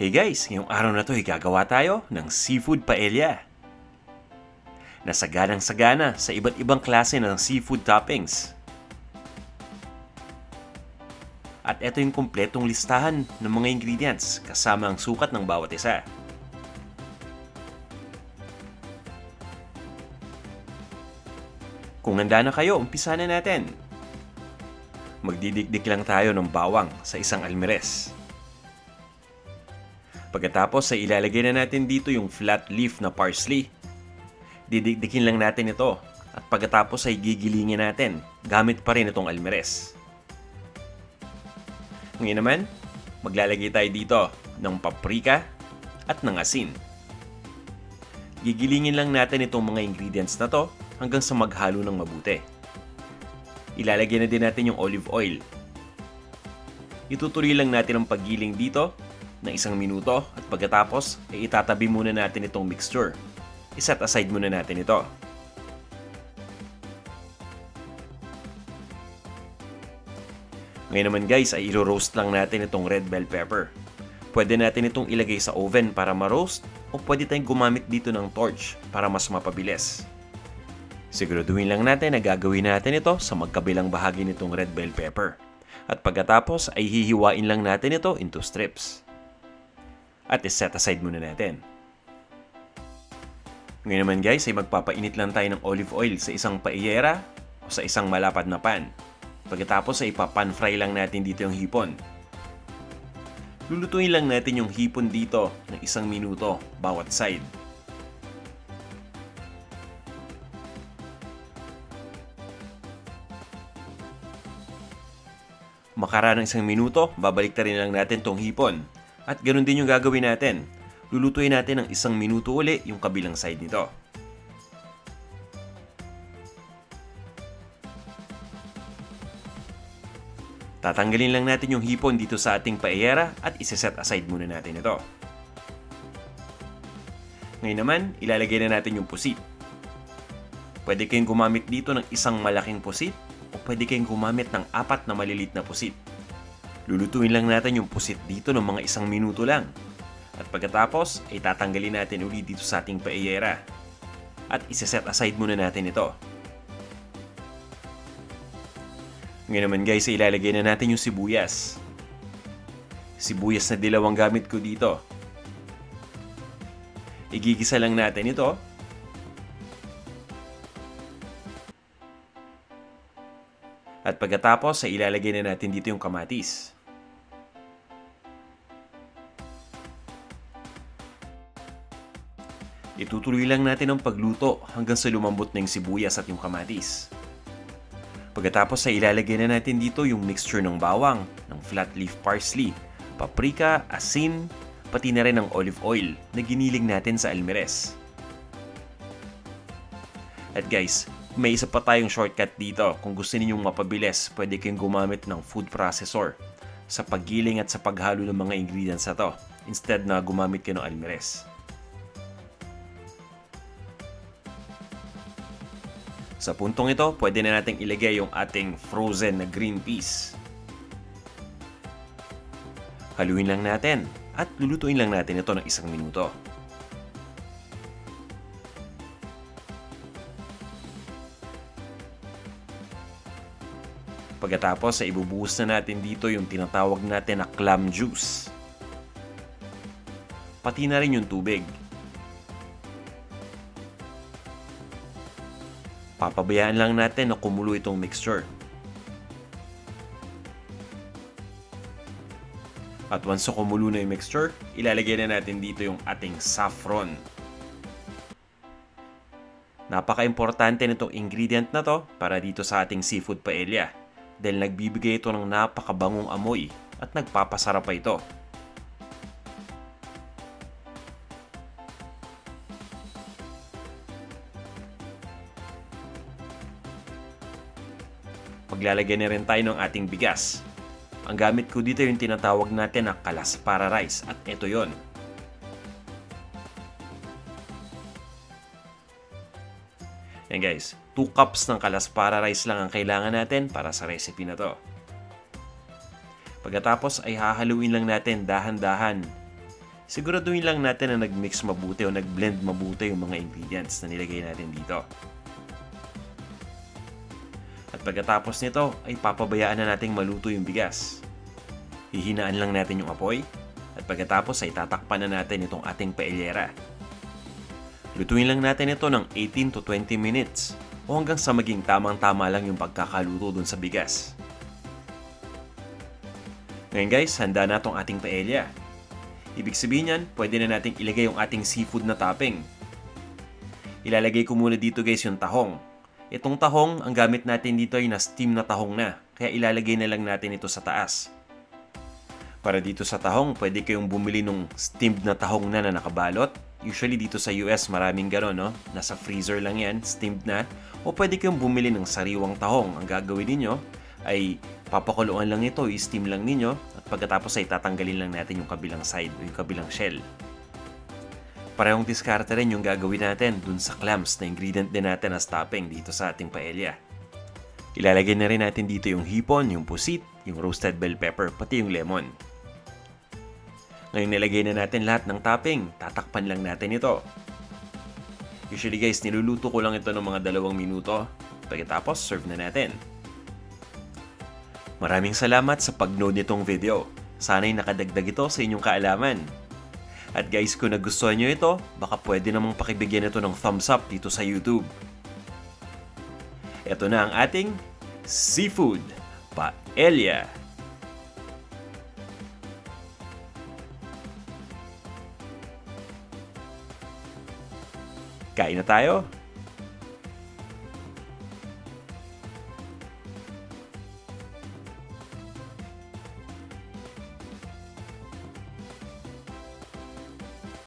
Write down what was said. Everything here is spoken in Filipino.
Hey guys, ngayong araw na to ay gagawa tayo ng seafood paella. Nasaganang-sagana sa iba't ibang klase ng seafood toppings. At ito yung kumpletong listahan ng mga ingredients kasama ang sukat ng bawat isa. Kung handa na kayo, umpisa na natin. Magdidikdik lang tayo ng bawang sa isang almirez. Pagkatapos ay ilalagay na natin dito yung flat leaf na parsley. Didikdikin lang natin ito at pagkatapos ay gigilingin natin gamit pa rin itong almirez. Ngayon naman, maglalagay tayo dito ng paprika at ng asin. Gigilingin lang natin itong mga ingredients na to hanggang sa maghalo ng mabuti. Ilalagay na din natin yung olive oil. Itutuloy lang natin ang paggiling dito ng 1 minuto at pagkatapos ay itatabi muna natin itong mixture. I-set aside muna natin ito. Ngayon naman guys ay iro-roast lang natin itong red bell pepper. Pwede natin itong ilagay sa oven para ma-roast o pwede tayong gumamit dito ng torch para mas mapabilis. Siguraduhin lang natin na gagawin natin ito sa magkabilang bahagi nitong red bell pepper. At pagkatapos ay hihiwain lang natin ito into strips. At i-set aside muna natin. Ngayon naman guys ay magpapainit lang tayo ng olive oil sa isang paellera o sa isang malapad na pan. Pagkatapos ay ipapan fry lang natin dito yung hipon. Lulutuin lang natin yung hipon dito ng 1 minuto bawat side. Makaraan ng 1 minuto, babalik na rin lang natin tong hipon. At ganoon din yung gagawin natin. Lulutuin natin ng 1 minuto uli yung kabilang side nito. Tatanggalin lang natin yung hipon dito sa ating paellera at isi-set aside muna natin ito. Ngayon naman, ilalagay na natin yung pusit. Pwede kayong gumamit dito ng 1 malaking pusit o pwede kayong gumamit ng 4 na maliliit na pusit. Lulutuin lang natin yung pusit dito ng mga 1 minuto lang. At pagkatapos, ay tatanggalin natin ulit dito sa ating paellera. At isi-set aside muna natin ito. Ngayon naman guys, ilalagay na natin yung sibuyas. Sibuyas na dilaw ang gamit ko dito. Igigisa lang natin ito. At pagkatapos, ay ilalagay na natin dito yung kamatis. Itutuloy lang natin ang pagluto hanggang sa lumambot na yung sibuyas at yung kamatis. Pagkatapos ay ilalagay na natin dito yung mixture ng bawang, ng flat leaf parsley, paprika, asin, pati na rin ang olive oil na giniling natin sa almirez. At guys, may isa pa tayong shortcut dito. Kung gusto ninyong mapabilis, pwede kayong gumamit ng food processor sa paggiling at sa paghalo ng mga ingredients na to instead na gumamit kayo ng almirez. Sa puntong ito, pwede na nating ilagay yung ating frozen na green peas. Haluin lang natin at lulutuin lang natin ito ng 1 minuto. Pagkatapos ay ibubuhos na natin dito yung tinatawag natin na clam juice. Pati na rin yung tubig. Papabayaan lang natin na kumulo itong mixture. At once na kumulo na yung mixture, ilalagay na natin dito yung ating saffron. Napaka-importante nitong ingredient na to para dito sa ating seafood paella. Dahil nagbibigay ito ng napakabangong amoy at nagpapasarap pa ito. Maglalagay na rin tayo ng ating bigas. Ang gamit ko dito yung tinatawag natin na kalaspara rice at ito yon. Yan guys, 2 cups ng kalaspara rice lang ang kailangan natin para sa recipe na to. Pagkatapos ay hahaluin lang natin dahan-dahan Siguraduhin lang natin na nag-mix mabuti o nag-blend mabuti yung mga ingredients na nilagay natin dito. At pagkatapos nito ay papabayaan na nating maluto yung bigas. Hihinaan lang natin yung apoy at pagkatapos ay tatakpan na natin itong ating paelyera. Lutuin lang natin ito ng 18 to 20 minutes o hanggang sa maging tamang-tama lang yung pagkakaluto dun sa bigas. Ngayon guys, handa na itong ating paella. Ibig sabihin yan, pwede na nating ilagay yung ating seafood na topping. Ilalagay ko muna dito guys yung tahong. Itong tahong, ang gamit natin dito ay na-steam na tahong na, kaya ilalagay na lang natin ito sa taas. Para dito sa tahong, pwede kayong bumili ng steamed na tahong na nakabalot. Usually dito sa US, maraming gano'n, no? Nasa freezer lang yan, steamed na. O pwede kayong bumili ng sariwang tahong. Ang gagawin ninyo ay papakuluan lang ito, i-steam lang ninyo, at pagkatapos ay tatanggalin lang natin yung kabilang side o yung kabilang shell. Parehong diskarte rin yung gagawin natin dun sa clams na ingredient din natin as topping dito sa ating paella. Ilalagay na rin natin dito yung hipon, yung pusit, yung roasted bell pepper, pati yung lemon. Ngayon nilagay na natin lahat ng topping, tatakpan lang natin ito. Usually guys, niluluto ko lang ito ng mga 2 minuto. Pagkatapos, serve na natin. Maraming salamat sa pag-nood nitong video. Sana'y nakadagdag ito sa inyong kaalaman. At guys, kung nagustuhan nyo ito, baka pwede namang pakibigyan ito ng thumbs up dito sa YouTube. Ito na ang ating seafood paella. Kain na tayo!